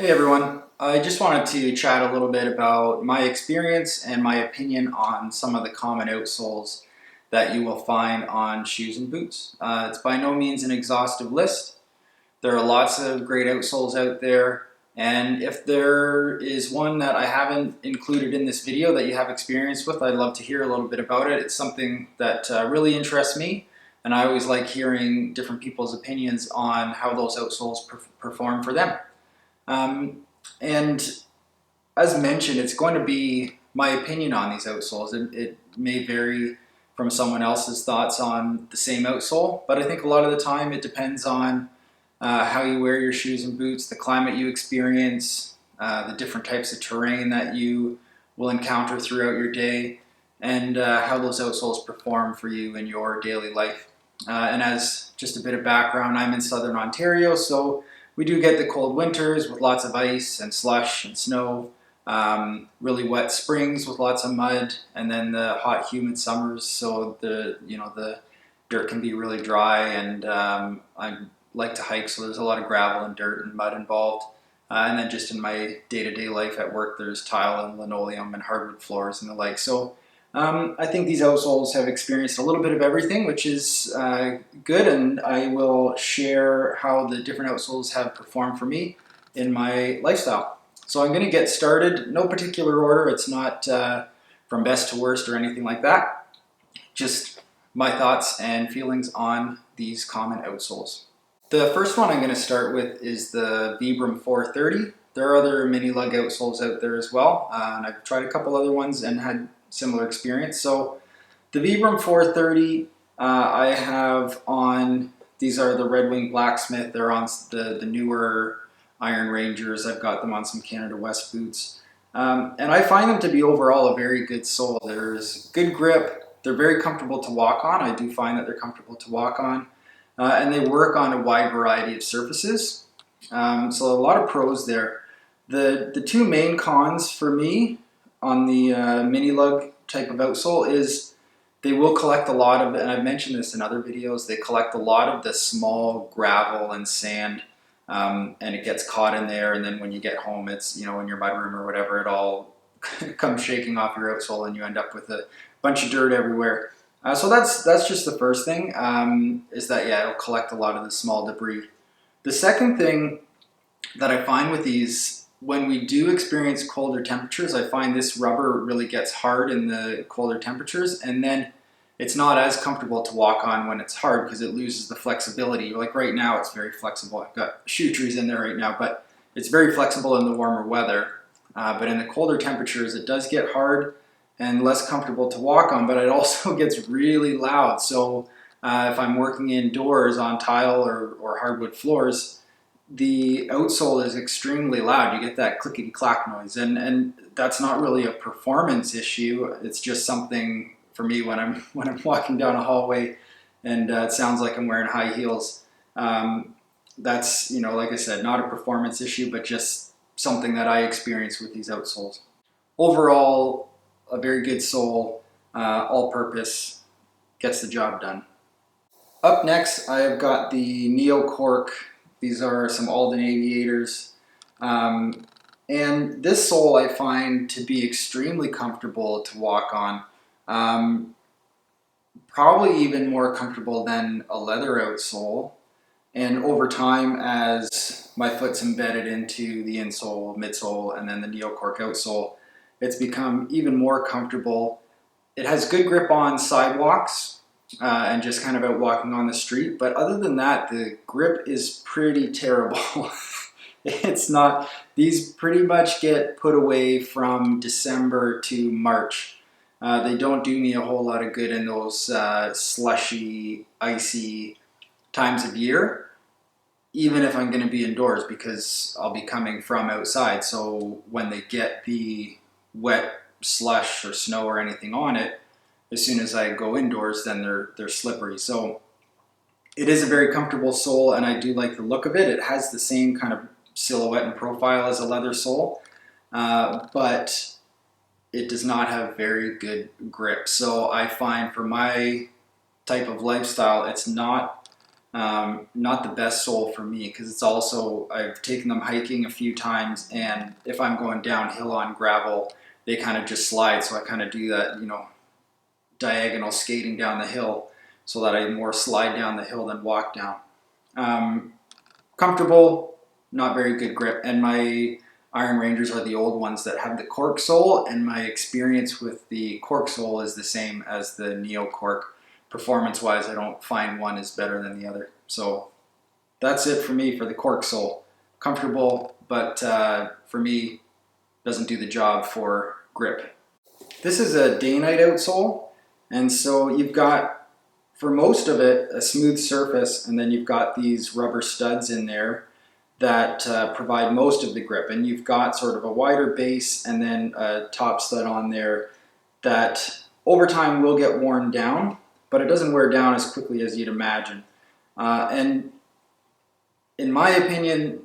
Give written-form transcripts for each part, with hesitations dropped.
Hey everyone, I just wanted to chat a little bit about my experience and my opinion on some of the common outsoles that you will find on shoes and boots. It's by no means an exhaustive list. There are lots of great outsoles out there, and if there is one that I haven't included in this video that you have experience with, I'd love to hear a little bit about it. It's something that really interests me, and I always like hearing different people's opinions on how those outsoles perform for them. And as mentioned, it's going to be my opinion on these outsoles. It may vary from someone else's thoughts on the same outsole, but I think a lot of the time it depends on how you wear your shoes and boots, the climate you experience, the different types of terrain that you will encounter throughout your day, and how those outsoles perform for you in your daily life. And as just a bit of background, I'm in southern Ontario, so we do get the cold winters with lots of ice and slush and snow, really wet springs with lots of mud, and then the hot, humid summers. So the dirt can be really dry, and I like to hike, so there's a lot of gravel and dirt and mud involved. And then just in my day-to-day life at work, there's tile and linoleum and hardwood floors and the like. So I think these outsoles have experienced a little bit of everything, which is good, and I will share how the different outsoles have performed for me in my lifestyle. So I'm going to get started. No particular order. It's not from best to worst or anything like that. Just my thoughts and feelings on these common outsoles. The first one I'm going to start with is the Vibram 430. There are other mini lug outsoles out there as well, and I've tried a couple other ones and had similar experience. So the Vibram 430 I have on, these are the Red Wing Blacksmith. They're on the newer Iron Rangers. I've got them on some Canada West boots. And I find them to be overall a very good sole. There's good grip. They're very comfortable to walk on. I do find that they're comfortable to walk on. And they work on a wide variety of surfaces. So a lot of pros there. The two main cons for me on the mini lug type of outsole is they will collect a lot of, and I've mentioned this in other videos, they collect a lot of the small gravel and sand, and it gets caught in there, and then when you get home, it's, in your mudroom or whatever, it all comes shaking off your outsole and you end up with a bunch of dirt everywhere. So that's just the first thing, is that, yeah, it'll collect a lot of the small debris. The second thing that I find with these, when we do experience colder temperatures, I find this rubber really gets hard in the colder temperatures, and then it's not as comfortable to walk on when it's hard because it loses the flexibility. Like right now, it's very flexible. I've got shoe trees in there right now, but it's very flexible in the warmer weather. But in the colder temperatures, it does get hard and less comfortable to walk on, but it also gets really loud. So if I'm working indoors on tile or hardwood floors, the outsole is extremely loud. You get that clickety clack noise, and that's not really a performance issue. It's just something for me when I'm walking down a hallway and it sounds like I'm wearing high heels. That's, like I said, not a performance issue, but just something that I experience with these outsoles. Overall, a very good sole, all-purpose, gets the job done. Up next, I have got the Neo-Cork. These are some Alden aviators. And this sole I find to be extremely comfortable to walk on. Probably even more comfortable than a leather outsole. And over time, as my foot's embedded into the insole, midsole, and then the Neo-Cork outsole, it's become even more comfortable. It has good grip on sidewalks, and just kind of out walking on the street. But other than that, the grip is pretty terrible. It's not, these pretty much get put away from December to March. They don't do me a whole lot of good in those slushy, icy times of year, even if I'm going to be indoors, because I'll be coming from outside. So when they get the wet slush or snow or anything on it, as soon as I go indoors, then they're slippery. So it is a very comfortable sole, and I do like the look of it. It has the same kind of silhouette and profile as a leather sole, but it does not have very good grip. So I find for my type of lifestyle, it's not Not the best sole for me because it's also, I've taken them hiking a few times, and if I'm going downhill on gravel, they kind of just slide. So I kind of do that, diagonal skating down the hill so that I more slide down the hill than walk down. Comfortable, not very good grip. And my Iron Rangers are the old ones that have the cork sole, and my experience with the cork sole is the same as the Neo-Cork. Performance-wise, I don't find one is better than the other. So that's it for me for the cork sole. Comfortable, but for me, doesn't do the job for grip. This is a Dainite outsole, and so you've got, for most of it, a smooth surface, and then you've got these rubber studs in there that provide most of the grip, and you've got sort of a wider base and then a top stud on there that over time will get worn down, but it doesn't wear down as quickly as you'd imagine. And in my opinion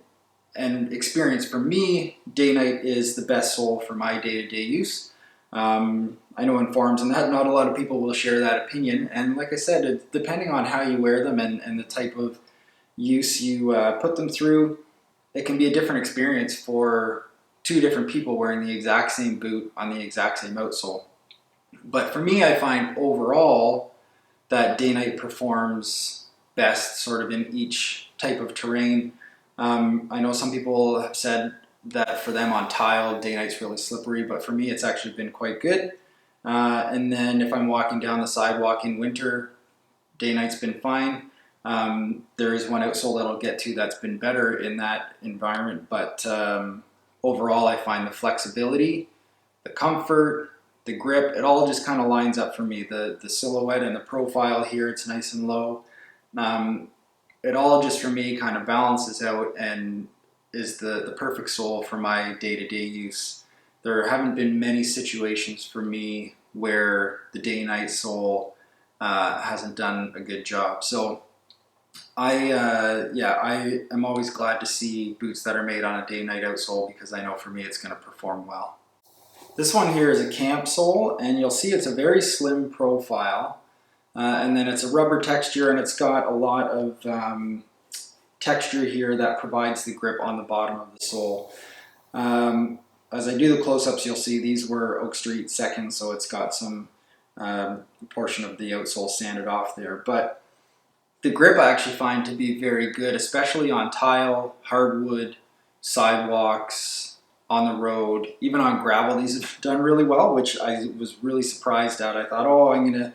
and experience, for me, Dainite is the best sole for my day-to-day use. I know in forums and that, not a lot of people will share that opinion, and like I said, depending on how you wear them and the type of use you put them through, it can be a different experience for two different people wearing the exact same boot on the exact same outsole. But for me, I find overall that Dainite performs best sort of in each type of terrain. I know some people have said that for them on tile, Dainite's really slippery, but for me it's actually been quite good. And then if I'm walking down the sidewalk in winter, Dainite's been fine. There is one outsole that I'll get to that's been better in that environment, but overall I find the flexibility, the comfort, the grip, it all just kind of lines up for me. The silhouette and the profile here, it's nice and low. It all just for me kind of balances out and is the perfect sole for my day-to-day use. There haven't been many situations for me where the Dainite sole hasn't done a good job. So I am always glad to see boots that are made on a Dainite outsole because I know for me it's going to perform well. This one here is a camsole, and you'll see it's a very slim profile, and then it's a rubber texture, and it's got a lot of texture here that provides the grip on the bottom of the sole. As I do the close-ups, you'll see these were Oak Street seconds, so it's got some portion of the outsole sanded off there. But the grip I actually find to be very good, especially on tile, hardwood, sidewalks, on the road, even on gravel. These have done really well, which I was really surprised at. I thought, oh, I'm going to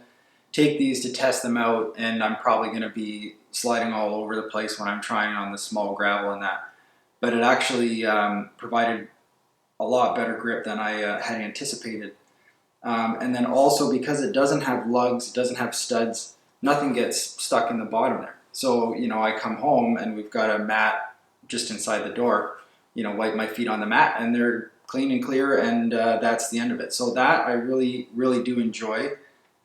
take these to test them out, and I'm probably going to be sliding all over the place when I'm trying on the small gravel and that. But it actually provided a lot better grip than I had anticipated. And then also because it doesn't have lugs, it doesn't have studs, nothing gets stuck in the bottom there. So, I come home and we've got a mat just inside the door, wipe my feet on the mat and they're clean and clear, and that's the end of it. So that I really, really do enjoy.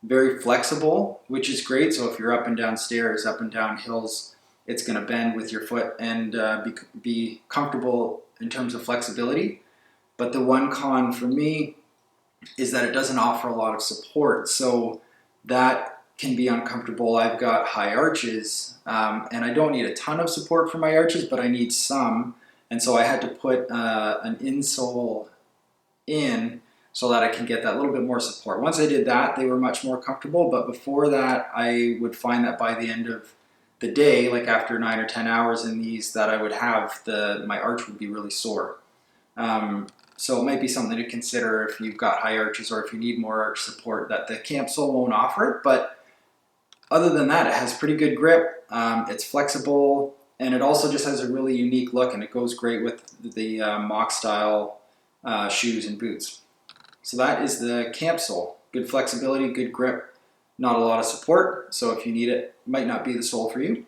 Very flexible, which is great. So if you're up and down stairs, up and down hills, it's going to bend with your foot and be comfortable in terms of flexibility. But the one con for me is that it doesn't offer a lot of support. So that can be uncomfortable. I've got high arches, and I don't need a ton of support for my arches, but I need some. And so I had to put an insole in so that I can get that little bit more support. Once I did that, they were much more comfortable. But before that, I would find that by the end of the day, like after 9 or 10 hours in these, that I would have my arch would be really sore. So it might be something to consider if you've got high arches or if you need more arch support, that the camsole won't offer it. But other than that, it has pretty good grip. It's flexible, and it also just has a really unique look, and it goes great with the mock style shoes and boots. So that is the camsole. Good flexibility, good grip, not a lot of support. So if you need it, it might not be the sole for you.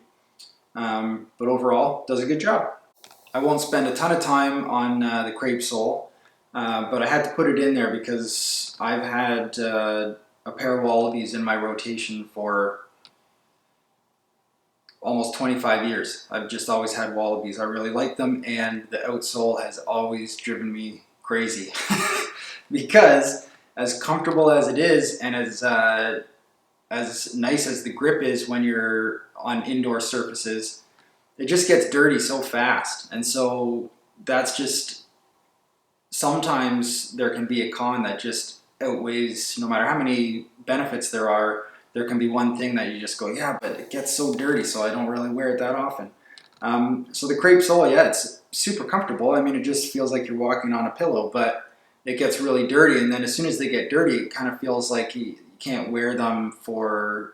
But overall, does a good job. I won't spend a ton of time on the Crepe sole, but I had to put it in there because I've had a pair of wallabies in my rotation for almost 25 years. I've just always had wallabies. I really like them, and the outsole has always driven me crazy because as comfortable as it is and as as nice as the grip is when you're on indoor surfaces, it just gets dirty so fast. And so that's just, sometimes there can be a con that just outweighs, no matter how many benefits there are, there can be one thing that you just go, yeah, but it gets so dirty, so I don't really wear it that often. So the crepe sole, yeah, it's super comfortable. I mean, it just feels like you're walking on a pillow, but it gets really dirty. And then as soon as they get dirty, it kind of feels like you can't wear them for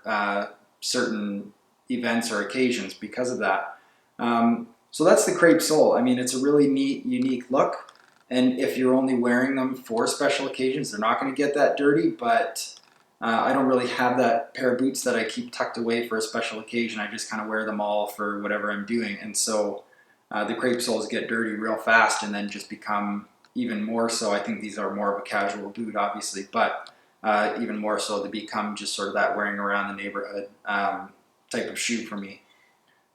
certain events or occasions because of that. So that's the crepe sole. I mean, it's a really neat, unique look. And if you're only wearing them for special occasions, they're not going to get that dirty, but I don't really have that pair of boots that I keep tucked away for a special occasion. I just kind of wear them all for whatever I'm doing. And so the crepe soles get dirty real fast and then just become even more so. I think these are more of a casual boot, obviously, but even more so, they become just sort of that wearing around the neighborhood type of shoe for me.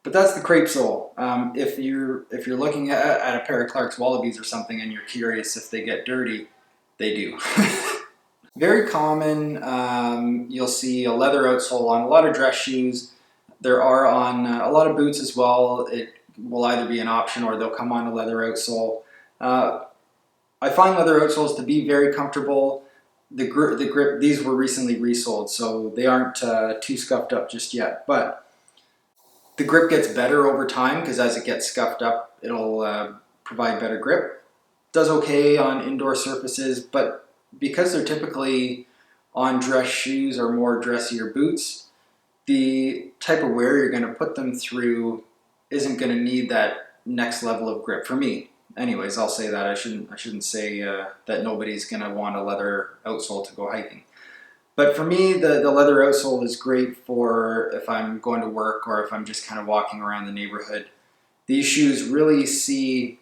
But that's the crepe sole. If you're looking at a pair of Clark's Wallabies or something and you're curious if they get dirty, they do. Very common, you'll see a leather outsole on a lot of dress shoes. There are on a lot of boots as well. It will either be an option or they'll come on a leather outsole. I find leather outsoles to be very comfortable. The grip, these were recently resoled, so they aren't too scuffed up just yet. But the grip gets better over time because as it gets scuffed up, it'll provide better grip. Does okay on indoor surfaces, but because they're typically on dress shoes or more dressier boots, the type of wear you're going to put them through isn't going to need that next level of grip for me. Anyways, I'll say that. I shouldn't say that nobody's going to want a leather outsole to go hiking. But for me, the leather outsole is great for if I'm going to work or if I'm just kind of walking around the neighborhood. These shoes really see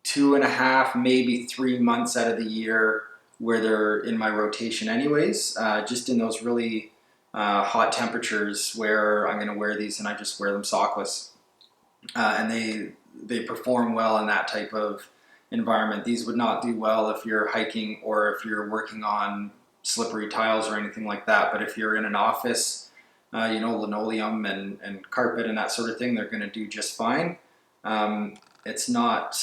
2.5, maybe 3 months out of the year where they're in my rotation anyways, just in those really hot temperatures where I'm going to wear these and I just wear them sockless. And they perform well in that type of environment. These would not do well if you're hiking or if you're working on slippery tiles or anything like that. But if you're in an office, linoleum and carpet and that sort of thing, they're going to do just fine. It's not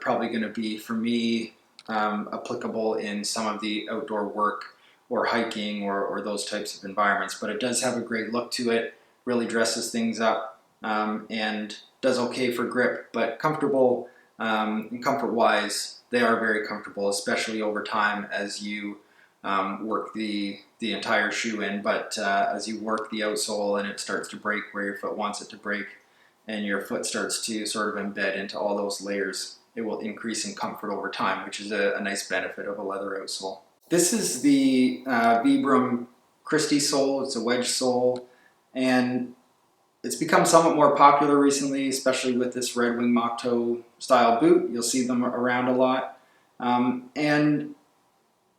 probably going to be, for me, applicable in some of the outdoor work or hiking or those types of environments. But it does have a great look to it, really dresses things up, and does okay for grip, but comfortable and comfort-wise, they are very comfortable, especially over time as you work the entire shoe in. But as you work the outsole and it starts to break where your foot wants it to break, and your foot starts to sort of embed into all those layers, it will increase in comfort over time, which is a nice benefit of a leather outsole. This is the Vibram Christy sole. It's a wedge sole, and it's become somewhat more popular recently, especially with this Red Wing mock toe style boot. You'll see them around a lot. And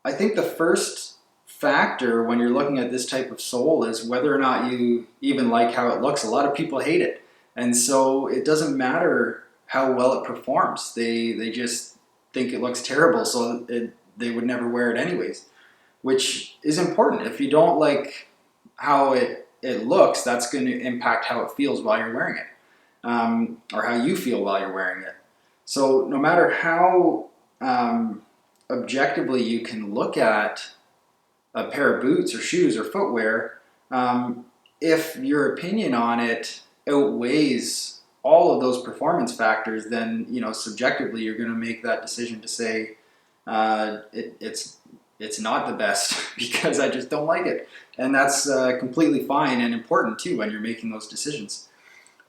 I think the first factor when you're looking at this type of sole is whether or not you even like how it looks. A lot of people hate it. And so it doesn't matter how well it performs. They just think it looks terrible, so they would never wear it anyways, which is important. If you don't like how it looks, that's going to impact how it feels while you're wearing it, or how you feel while you're wearing it. So no matter how objectively you can look at a pair of boots or shoes or footwear, if your opinion on it outweighs all of those performance factors, then subjectively you're going to make that decision to say it's not the best because I just don't like it, and that's completely fine and important too when you're making those decisions.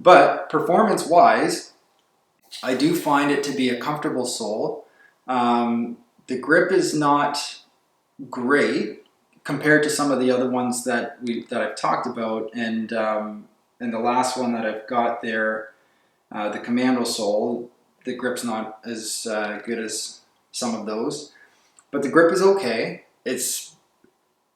But performance-wise, I do find it to be a comfortable sole. The grip is not great compared to some of the other ones that I've talked about, and the last one that I've got there, the Commando sole, the grip's not as good as some of those, but the grip is okay. It's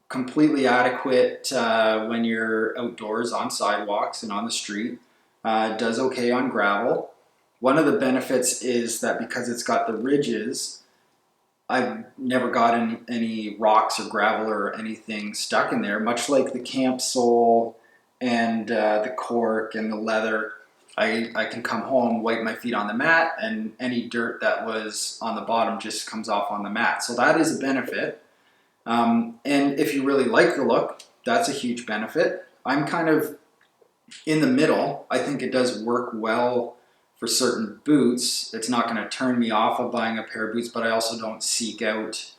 completely adequate when you're outdoors on sidewalks and on the street. It does okay on gravel. One of the benefits is that because it's got the ridges, I've never gotten any rocks or gravel or anything stuck in there, much like the camsole and the cork and the leather. I can come home, wipe my feet on the mat, and any dirt that was on the bottom just comes off on the mat. So that is a benefit. And if you really like the look, that's a huge benefit. I'm kind of in the middle. I think it does work well for certain boots. It's not going to turn me off of buying a pair of boots, but I also don't seek out,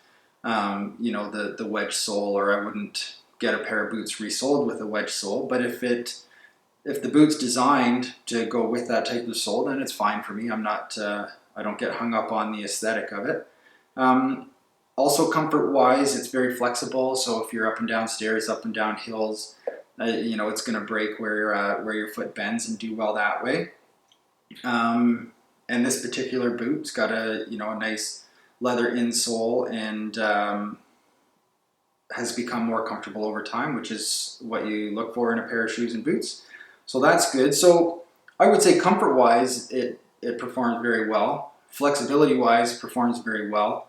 the wedge sole, or I wouldn't get a pair of boots resoled with a wedge sole. But if the boot's designed to go with that type of sole, then it's fine for me. I don't get hung up on the aesthetic of it. Also, comfort-wise, it's very flexible. So if you're up and down stairs, up and down hills, it's going to break where your foot bends and do well that way. And this particular boot's got a nice leather insole, and has become more comfortable over time, which is what you look for in a pair of shoes and boots. So that's good. So I would say comfort-wise, it performs very well. Flexibility-wise, performs very well.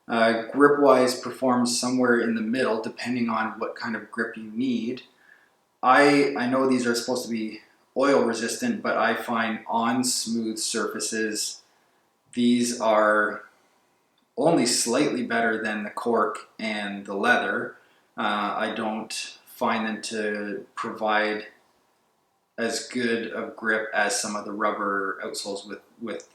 Grip-wise, performs somewhere in the middle, depending on what kind of grip you need. I know these are supposed to be oil resistant, but I find on smooth surfaces, these are only slightly better than the cork and the leather. I don't find them to provide as good of grip as some of the rubber outsoles with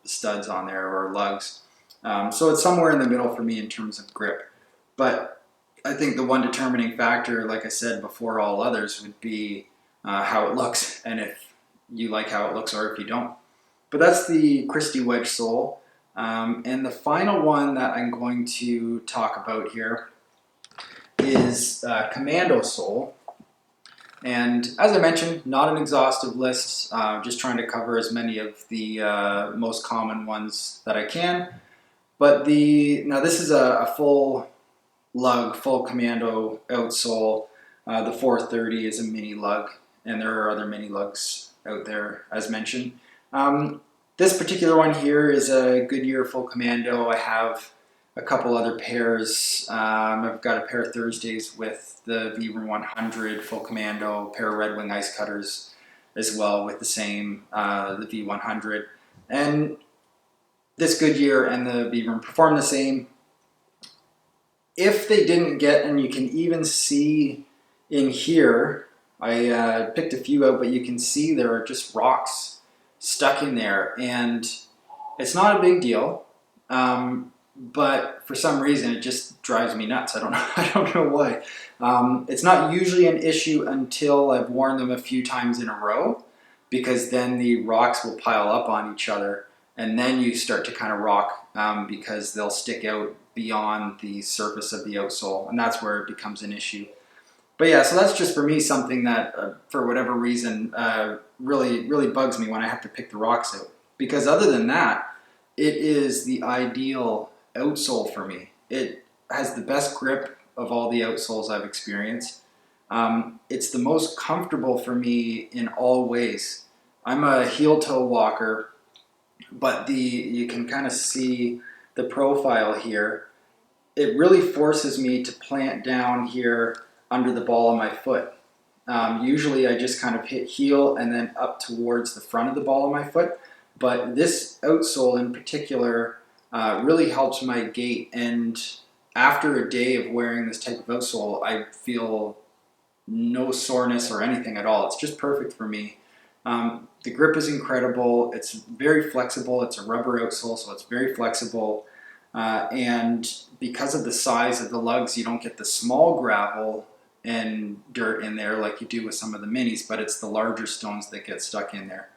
studs on there, or lugs. So it's somewhere in the middle for me in terms of grip. But I think the one determining factor, like I said before all others, would be how it looks, and if you like how it looks or if you don't. But that's the Christy wedge sole. And the final one that I'm going to talk about here is Commando sole. And as I mentioned, not an exhaustive list, just trying to cover as many of the most common ones that I can. But now this is a full lug, full Commando outsole. The 430 is a mini lug, and there are other mini lugs out there, as mentioned. This particular one here is a Goodyear full Commando. I have a couple other pairs. I've got a pair of Thursdays with the Vibram 100 full Commando, a pair of Red Wing ice cutters as well with the same, the V100. And this Goodyear and the Vibram perform the same. If they didn't get, and you can even see in here, I picked a few out, but you can see there are just rocks stuck in there, and it's not a big deal. But for some reason, it just drives me nuts. I don't know why. It's not usually an issue until I've worn them a few times in a row, because then the rocks will pile up on each other, and then you start to kind of rock because they'll stick out beyond the surface of the outsole, and that's where it becomes an issue. But yeah, so that's just for me something that, for whatever reason, really bugs me when I have to pick the rocks out. Because other than that, it is the ideal outsole for me. It has the best grip of all the outsoles I've experienced. It's the most comfortable for me in all ways. I'm a heel-toe walker, but you can kind of see the profile here. It really forces me to plant down here under the ball of my foot. Usually I just kind of hit heel and then up towards the front of the ball of my foot, but this outsole in particular really helps my gait, and after a day of wearing this type of outsole, I feel no soreness or anything at all. It's just perfect for me. The grip is incredible. It's very flexible. It's a rubber outsole, so it's very flexible. And because of the size of the lugs, you don't get the small gravel and dirt in there like you do with some of the minis, but it's the larger stones that get stuck in there.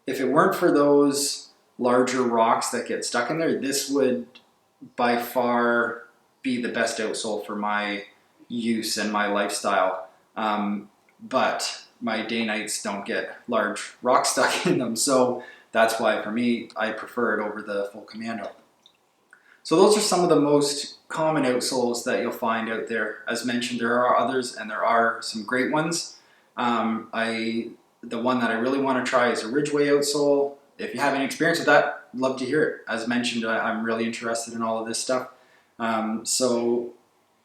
If it weren't for those larger rocks that get stuck in there, this would by far be the best outsole for my use and my lifestyle. But my Dainites don't get large rocks stuck in them, so that's why for me I prefer it over the full Commando. So those are some of the most common outsoles that you'll find out there. As mentioned, there are others, and there are some great ones. The one that I really want to try is a Ridgeway outsole. If you have any experience with that, love to hear it. As mentioned, I'm really interested in all of this stuff. So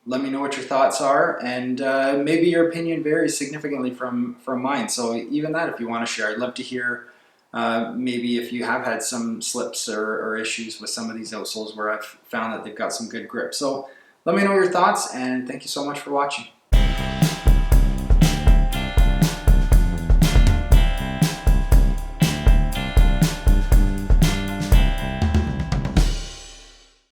let me know what your thoughts are, and maybe your opinion varies significantly from mine. So even that, if you want to share, I'd love to hear. Maybe if you have had some slips or issues with some of these outsoles where I've found that they've got some good grip. So let me know your thoughts, and thank you so much for watching.